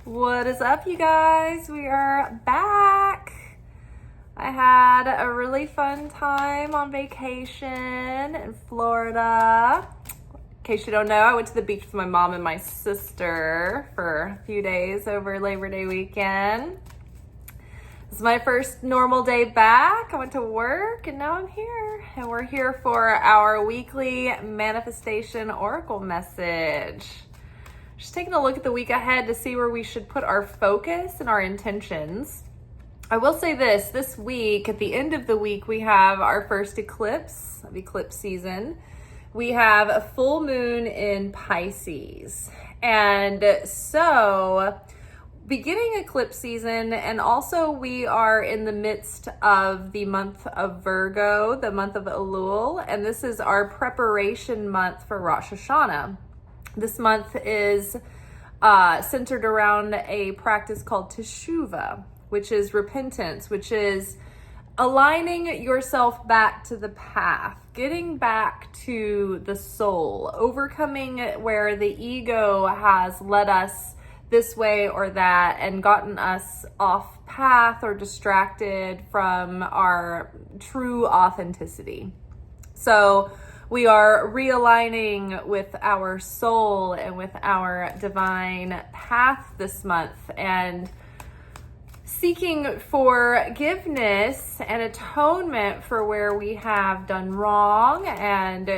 What is up, you guys? We are back. I had a really fun time on vacation in Florida. In case you don't know, I went to the beach with my mom and my sister for a few days over Labor Day weekend. This is my first normal day back. I went to work and now I'm here. And we're here for our weekly manifestation oracle message. Just taking a look at the week ahead to see where we should put our focus and our intentions. I will say this week, at the end of the week, we have our first eclipse of eclipse season. We have a full moon in Pisces. And so, beginning eclipse season, and also we are in the midst of the month of Virgo, the month of Elul, and this is our preparation month for Rosh Hashanah. This month is centered around a practice called teshuvah, which is repentance, which is aligning yourself back to the path, getting back to the soul, overcoming where the ego has led us this way or that and gotten us off path or distracted from our true authenticity. So we are realigning with our soul and with our divine path this month and seeking forgiveness and atonement for where we have done wrong and,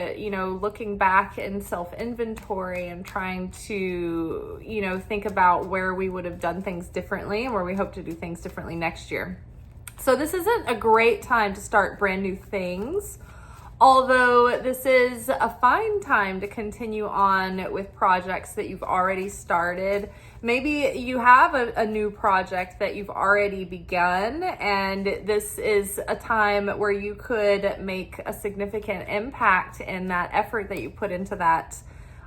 looking back in self-inventory and trying to, think about where we would have done things differently and where we hope to do things differently next year. So this isn't a great time to start brand new things. Although this is a fine time to continue on with projects that you've already started. Maybe you have a new project that you've already begun, and this is a time where you could make a significant impact in that effort that you put into that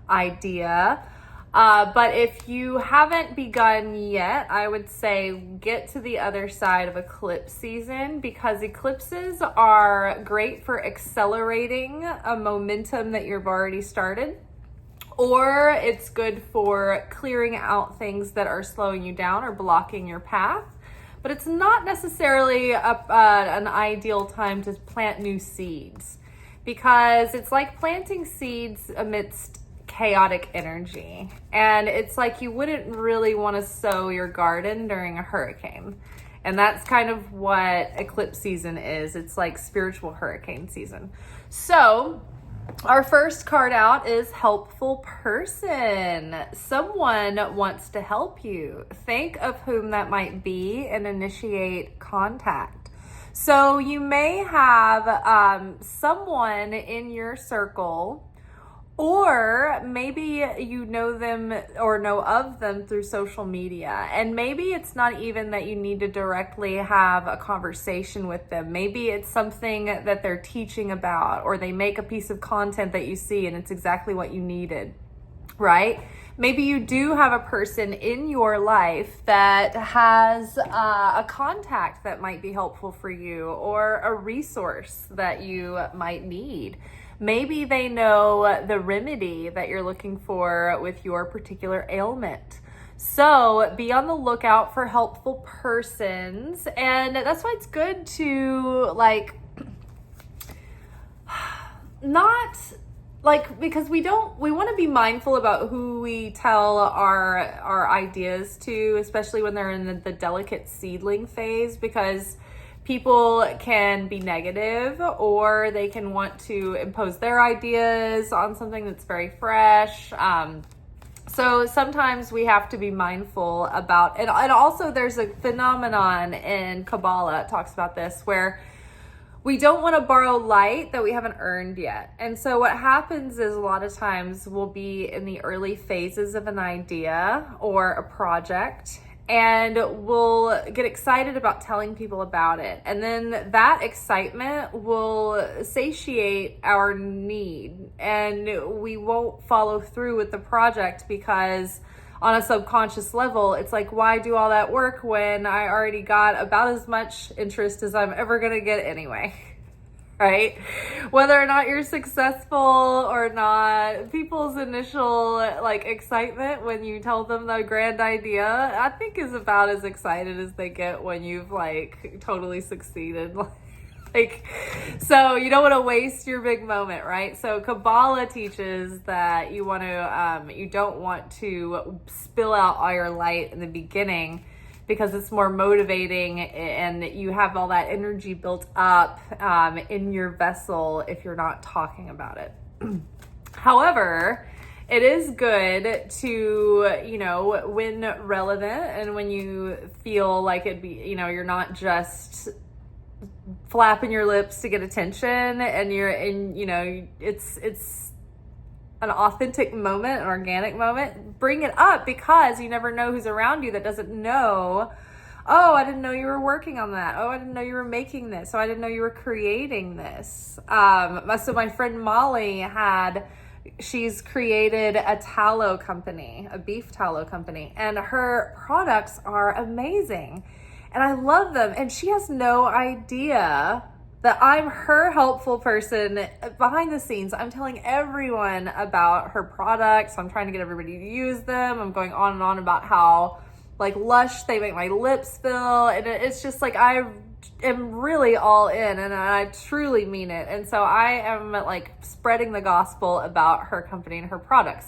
idea. But if you haven't begun yet, I would say get to the other side of eclipse season, because eclipses are great for accelerating a momentum that you've already started, or it's good for clearing out things that are slowing you down or blocking your path. But it's not necessarily an ideal time to plant new seeds, because it's like planting seeds amidst chaotic energy, and it's like you wouldn't really want to sow your garden during a hurricane, and that's kind of what eclipse season is. It's like spiritual hurricane season. So our first card out is helpful person. Someone wants to help you. Think of whom that might be and initiate contact. So you may have someone in your circle, or maybe you know them or know of them through social media. And maybe it's not even that you need to directly have a conversation with them. Maybe it's something that they're teaching about, or they make a piece of content that you see and it's exactly what you needed, right? Maybe you do have a person in your life that has a contact that might be helpful for you, or a resource that you might need. Maybe they know the remedy that you're looking for with your particular ailment. So be on the lookout for helpful persons. And that's why it's good to because we want to be mindful about who we tell our ideas to, especially when they're in the delicate seedling phase, because people can be negative, or they can want to impose their ideas on something that's very fresh. So sometimes we have to be mindful about, and also there's a phenomenon in Kabbalah, it talks about this, where we don't want to borrow light that we haven't earned yet. And so what happens is a lot of times we'll be in the early phases of an idea or a project, and we'll get excited about telling people about it. And then that excitement will satiate our need, and we won't follow through with the project, because on a subconscious level, it's like, why do all that work when I already got about as much interest as I'm ever gonna get anyway? right? Whether or not you're successful or not, people's initial like excitement when you tell them the grand idea, I think is about as excited as they get when you've like totally succeeded. Like, so you don't want to waste your big moment, right? So Kabbalah teaches that you don't want to spill out all your light in the beginning, because it's more motivating and you have all that energy built up in your vessel if you're not talking about it. However, it is good to, when relevant and when you feel like you're not just flapping your lips to get attention, and it's an authentic moment, an organic moment, bring it up, because you never know who's around you that doesn't know, oh, I didn't know you were working on that. Oh, I didn't know you were making this. Oh, I didn't know you were creating this. So my friend Molly she's created a tallow company, a beef tallow company, and her products are amazing. And I love them. And she has no idea that I'm her helpful person behind the scenes. I'm telling everyone about her products. I'm trying to get everybody to use them. I'm going on and on about how like lush they make my lips feel. And it's just like, I am really all in, and I truly mean it. And so I am like spreading the gospel about her company and her products.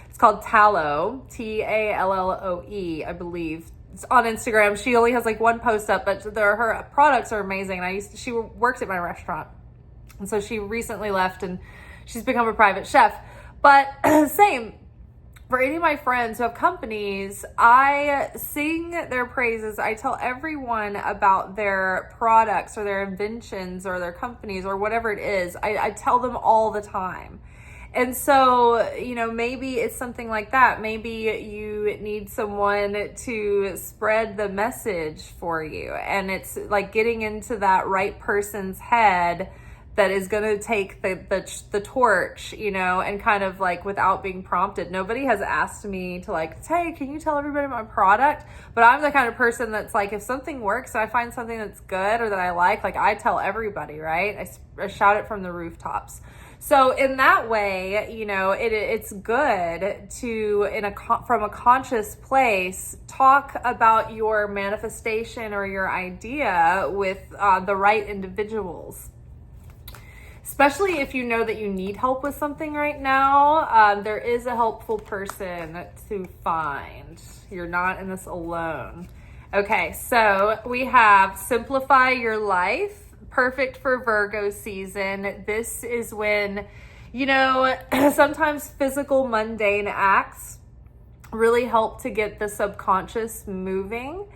It's called Tallow, Talloe, I believe. It's on Instagram. She only has like one post up, but her products are amazing. She worked at my restaurant, and so she recently left and she's become a private chef. But same for any of my friends who have companies, I sing their praises. I tell everyone about their products or their inventions or their companies or whatever it is. I tell them all the time. And so, maybe it's something like that. Maybe you need someone to spread the message for you. And it's like getting into that right person's head that is going to take the torch, and kind of like without being prompted. Nobody has asked me to like, hey, can you tell everybody about my product? But I'm the kind of person that's like, if something works, I find something that's good or that I like I tell everybody, right? I shout it from the rooftops. So in that way, it's good to, from a conscious place, talk about your manifestation or your idea with the right individuals. Especially if you know that you need help with something right now, there is a helpful person to find. You're not in this alone. Okay, so we have Simplify Your Life. Perfect for Virgo season. This is when, sometimes physical mundane acts really help to get the subconscious moving.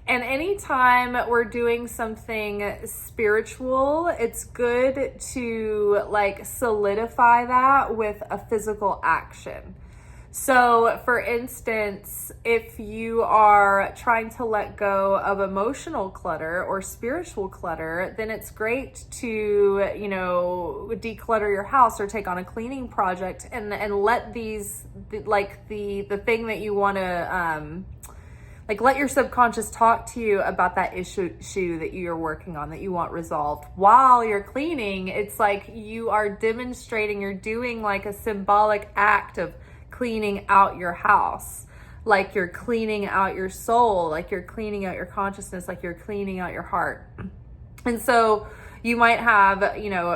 And anytime we're doing something spiritual, it's good to like solidify that with a physical action. So for instance, if you are trying to let go of emotional clutter or spiritual clutter, then it's great to, declutter your house or take on a cleaning project and let the thing that you want to, let your subconscious talk to you about that issue that you're working on, that you want resolved. While you're cleaning, it's like you are demonstrating, you're doing like a symbolic act of cleaning out your house, like you're cleaning out your soul, like you're cleaning out your consciousness, like you're cleaning out your heart. And so you might have,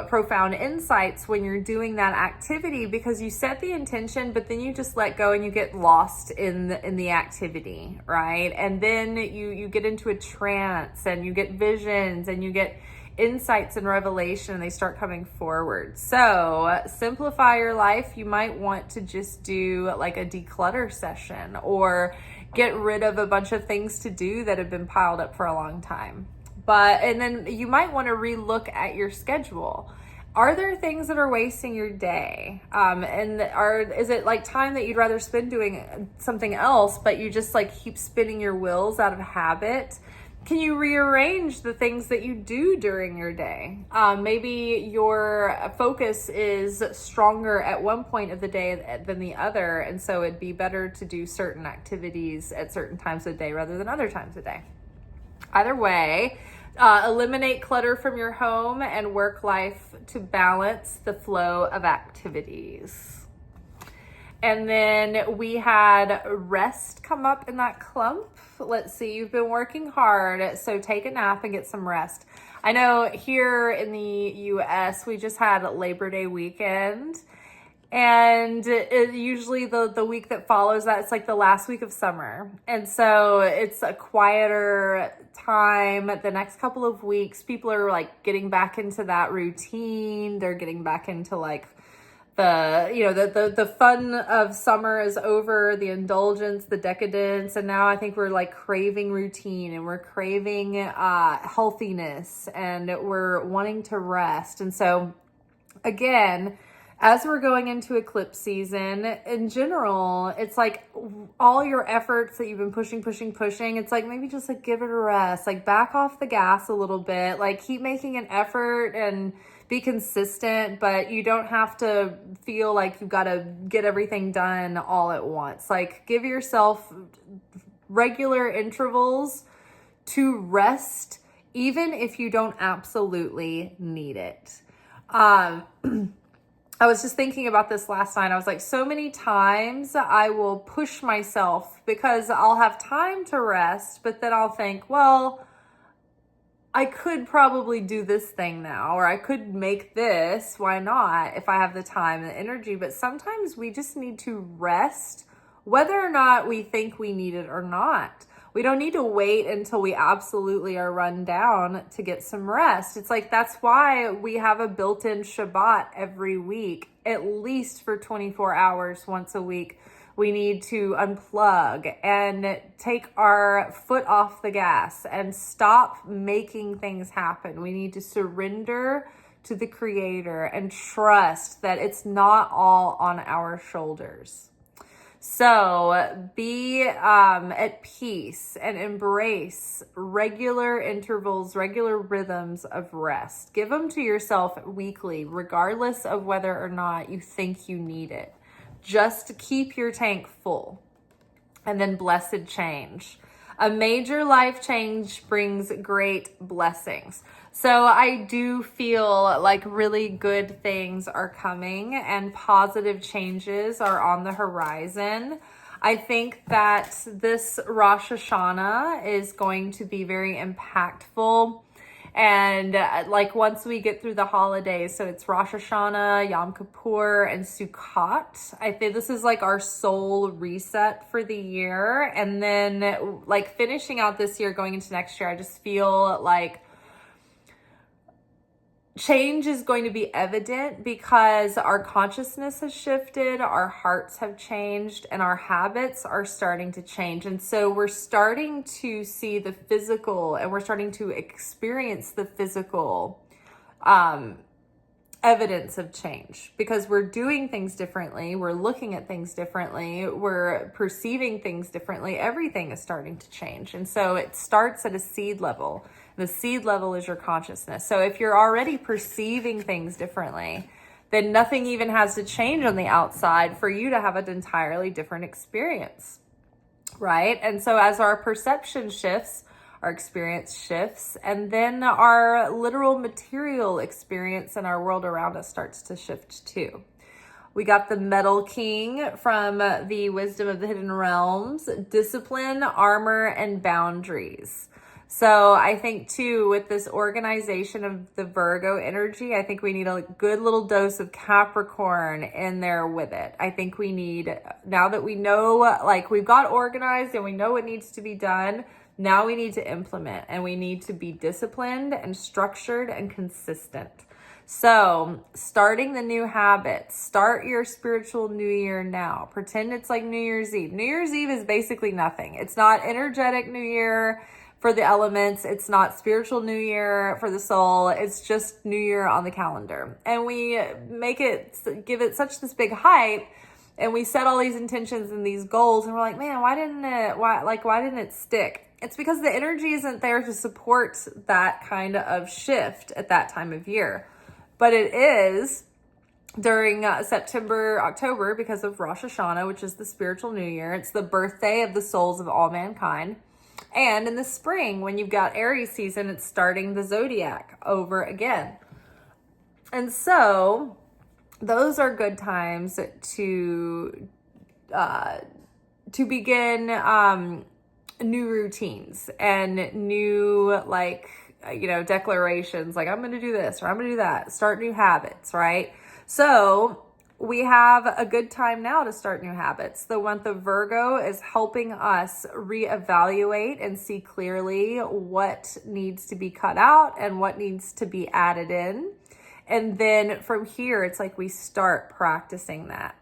profound insights when you're doing that activity, because you set the intention, but then you just let go and you get lost in the activity, right? And then you get into a trance and you get visions and you get insights and revelation, and they start coming forward. So simplify your life. You might want to just do like a declutter session or get rid of a bunch of things to do that have been piled up for a long time. And then you might want to relook at your schedule. Are there things that are wasting your day? Is it like time that you'd rather spend doing something else, but you just like keep spinning your wheels out of habit? Can you rearrange the things that you do during your day? Maybe your focus is stronger at one point of the day than the other, and so it'd be better to do certain activities at certain times of the day rather than other times of the day. Either way, Eliminate clutter from your home and work life to balance the flow of activities. And then we had rest come up in that clump. Let's see, you've been working hard, so take a nap and get some rest. I know here in the US, we just had Labor Day weekend. And usually the week that follows that, it's like the last week of summer. And so it's a quieter time. The next couple of weeks, people are like getting back into that routine. They're getting back into like the fun of summer is over, the indulgence, the decadence. And now I think we're like craving routine, and we're craving healthiness, and we're wanting to rest. And so again, as we're going into eclipse season, in general, it's like all your efforts that you've been pushing, it's like maybe just like give it a rest, like back off the gas a little bit, like keep making an effort and be consistent, but you don't have to feel like you've got to get everything done all at once. Like give yourself regular intervals to rest, even if you don't absolutely need it. I was just thinking about this last night. I was like, so many times I will push myself because I'll have time to rest, but then I'll think, well, I could probably do this thing now, or I could make this. Why not if I have the time and the energy? But sometimes we just need to rest, whether or not we think we need it or not. We don't need to wait until we absolutely are run down to get some rest. It's like, that's why we have a built-in Shabbat every week, at least for 24 hours once a week. We need to unplug and take our foot off the gas and stop making things happen. We need to surrender to the Creator and trust that it's not all on our shoulders. So be at peace and embrace regular intervals, regular rhythms of rest. Give them to yourself weekly, regardless of whether or not you think you need it. Just keep your tank full. And then blessed change. A major life change brings great blessings. So I do feel like really good things are coming and positive changes are on the horizon. I think that this Rosh Hashanah is going to be very impactful. And like once we get through the holidays, so it's Rosh Hashanah, Yom Kippur, and Sukkot. I think this is like our soul reset for the year. And then like finishing out this year, going into next year, I just feel like change is going to be evident because our consciousness has shifted, our hearts have changed, and our habits are starting to change. And so we're starting to see the physical, and we're starting to experience the physical evidence of change because we're doing things differently. We're looking at things differently. We're perceiving things differently. Everything is starting to change. And so it starts at a seed level. The seed level is your consciousness. So if you're already perceiving things differently, then nothing even has to change on the outside for you to have an entirely different experience, right? And so as our perception shifts, our experience shifts, and then our literal material experience in our world around us starts to shift too. We got the Metal King from the Wisdom of the Hidden Realms, discipline, armor, and boundaries. So I think too, with this organization of the Virgo energy, I think we need a good little dose of Capricorn in there with it. I think we need, now that we know, like we've got organized and we know what needs to be done, now we need to implement, and we need to be disciplined and structured and consistent. So starting the new habits, start your spiritual new year now. Pretend it's like New Year's Eve. New Year's Eve is basically nothing. It's not energetic New Year for the elements. It's not spiritual New Year for the soul. It's just New Year on the calendar. And we give it such this big hype, and we set all these intentions and these goals, and we're like, man, why didn't it stick? It's because the energy isn't there to support that kind of shift at that time of year. But it is during September, October, because of Rosh Hashanah, which is the spiritual new year. It's the birthday of the souls of all mankind. And in the spring, when you've got Aries season, it's starting the zodiac over again. And so those are good times to begin new routines and new, like, declarations, like I'm going to do this or I'm going to do that, start new habits, right? So we have a good time now to start new habits. The month of Virgo is helping us reevaluate and see clearly what needs to be cut out and what needs to be added in. And then from here, it's like we start practicing that.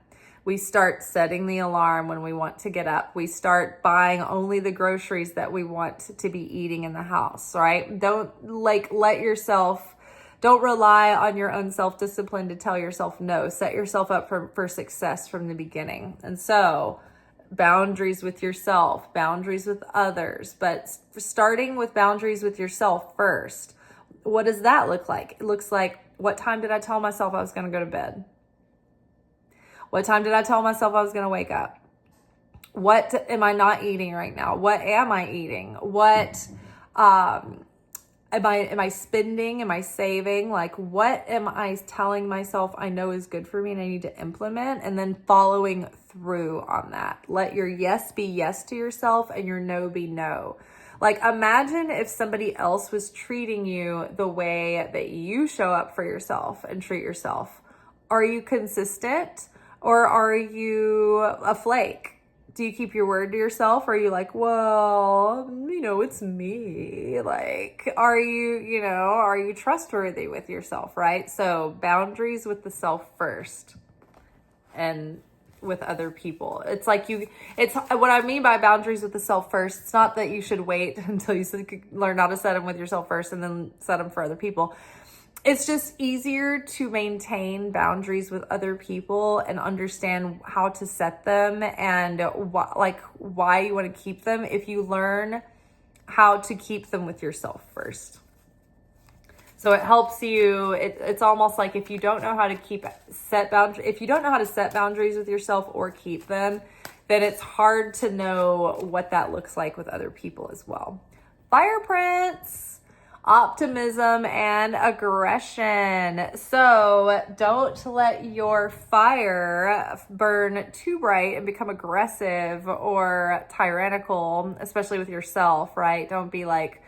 We start setting the alarm when we want to get up. We start buying only the groceries that we want to be eating in the house, right? Don't don't rely on your own self-discipline to tell yourself no. Set yourself up for success from the beginning. And so boundaries with yourself, boundaries with others, but starting with boundaries with yourself first. What does that look like? It looks like, what time did I tell myself I was going to go to bed? What time did I tell myself I was going to wake up? What am I not eating right now? What am I eating? What am I spending? Am I saving? Like, what am I telling myself I know is good for me and I need to implement? And then following through on that. Let your yes be yes to yourself and your no be no. Like, imagine if somebody else was treating you the way that you show up for yourself and treat yourself. Are you consistent or are you a flake? Do you keep your word to yourself? Or are you like, well, it's me? Like, are you trustworthy with yourself, right? So boundaries with the self first and with other people. It's like it's what I mean by boundaries with the self first. It's not that you should wait until you learn how to set them with yourself first and then set them for other people. It's just easier to maintain boundaries with other people and understand how to set them and why you want to keep them if you learn how to keep them with yourself first. So it helps you. It's almost like if you don't know how to set boundaries with yourself or keep them, then it's hard to know what that looks like with other people as well. Fire prints. Optimism and aggression. So don't let your fire burn too bright and become aggressive or tyrannical, especially with yourself, right? Don't be like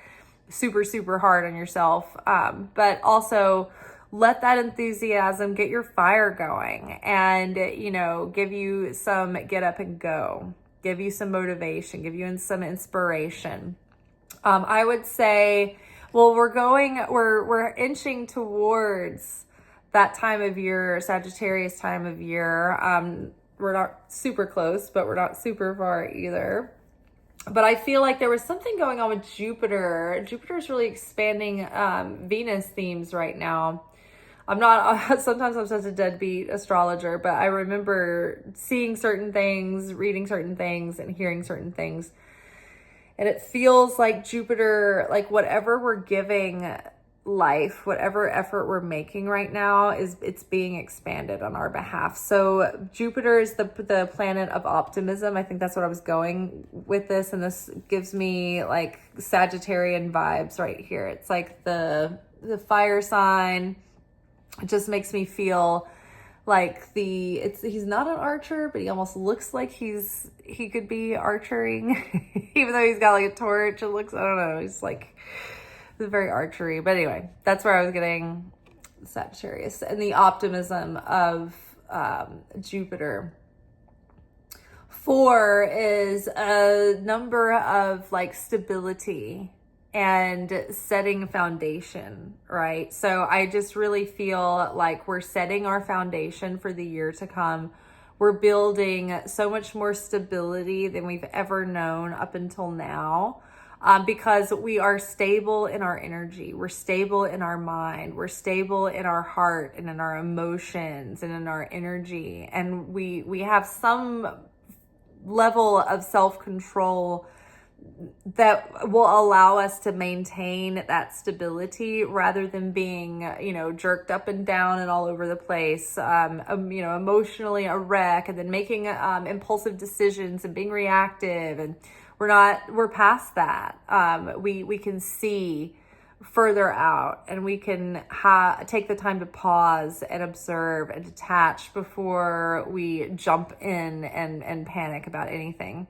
super, super hard on yourself. But also let that enthusiasm get your fire going and, give you some get up and go, give you some motivation, give you some inspiration. I would say, well, we're inching towards that time of year, Sagittarius time of year. We're not super close, but we're not super far either. But I feel like there was something going on with Jupiter. Jupiter's really expanding Venus themes right now. Sometimes I'm such a deadbeat astrologer, but I remember seeing certain things, reading certain things, and hearing certain things. And it feels like Jupiter, like whatever we're giving life, whatever effort we're making right now, it's being expanded on our behalf. So Jupiter is the planet of optimism. I think that's what I was going with this. And this gives me like Sagittarian vibes right here. It's like the fire sign. It just makes me feel like he's not an archer, but he almost looks like he could be archering, even though he's got like a torch. It looks, I don't know, he's like very archery. But anyway, that's where I was getting Sagittarius and the optimism of Jupiter. 4 is a number of like stability and setting foundation, right? So I just really feel like we're setting our foundation for the year to come. We're building so much more stability than we've ever known up until now, because we are stable in our energy. We're stable in our mind. We're stable in our heart and in our emotions and in our energy. And we have some level of self-control that will allow us to maintain that stability rather than being, jerked up and down and all over the place, emotionally a wreck, and then making impulsive decisions and being reactive. And we're past that. We can see further out, and we can take the time to pause and observe and detach before we jump in and panic about anything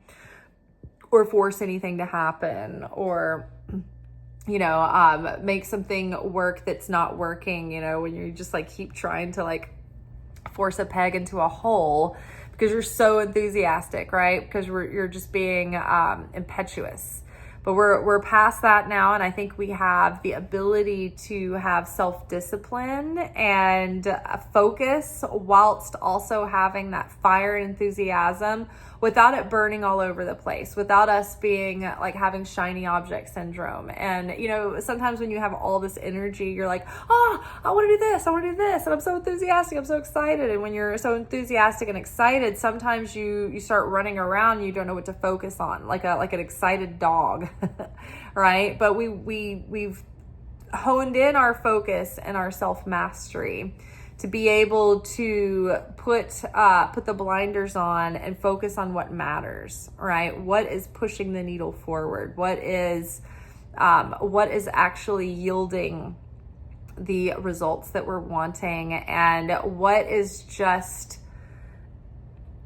or force anything to happen, or make something work that's not working, when you just like keep trying to like force a peg into a hole because you're so enthusiastic, right? Because you're just being impetuous. But we're past that now, and I think we have the ability to have self-discipline and focus whilst also having that fire and enthusiasm without it burning all over the place, without us being like having shiny object syndrome. And sometimes when you have all this energy, you're like, I want to do this, and I'm so enthusiastic, I'm so excited. And when you're so enthusiastic and excited, sometimes you start running around, you don't know what to focus on, like an excited dog. Right? But we've honed in our focus and our self-mastery to be able to put the blinders on and focus on what matters, right? What is pushing the needle forward? What is actually yielding the results that we're wanting, and what is just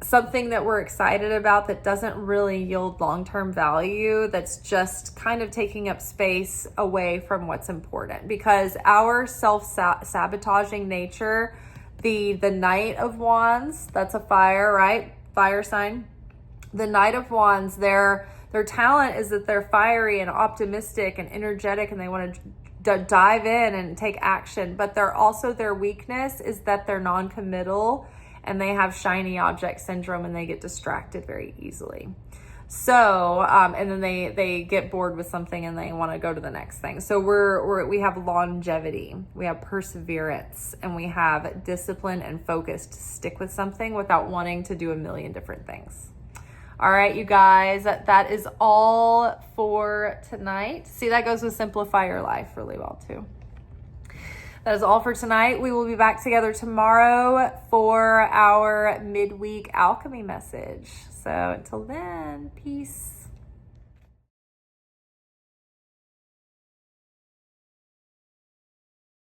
something that we're excited about that doesn't really yield long-term value, that's just kind of taking up space away from what's important. Because our self-sabotaging nature, the Knight of Wands, that's a fire, right? Fire sign. The Knight of Wands, their talent is that they're fiery and optimistic and energetic, and they want to dive in and take action. But their weakness is that they're non-committal, and they have shiny object syndrome, and they get distracted very easily. So, and then they get bored with something and they want to go to the next thing. So we have longevity, we have perseverance, and we have discipline and focus to stick with something without wanting to do a million different things. All right, you guys, that is all for tonight. See, that goes with simplify your life really well too. That is all for tonight. We will be back together tomorrow for our midweek alchemy message. So until then, peace.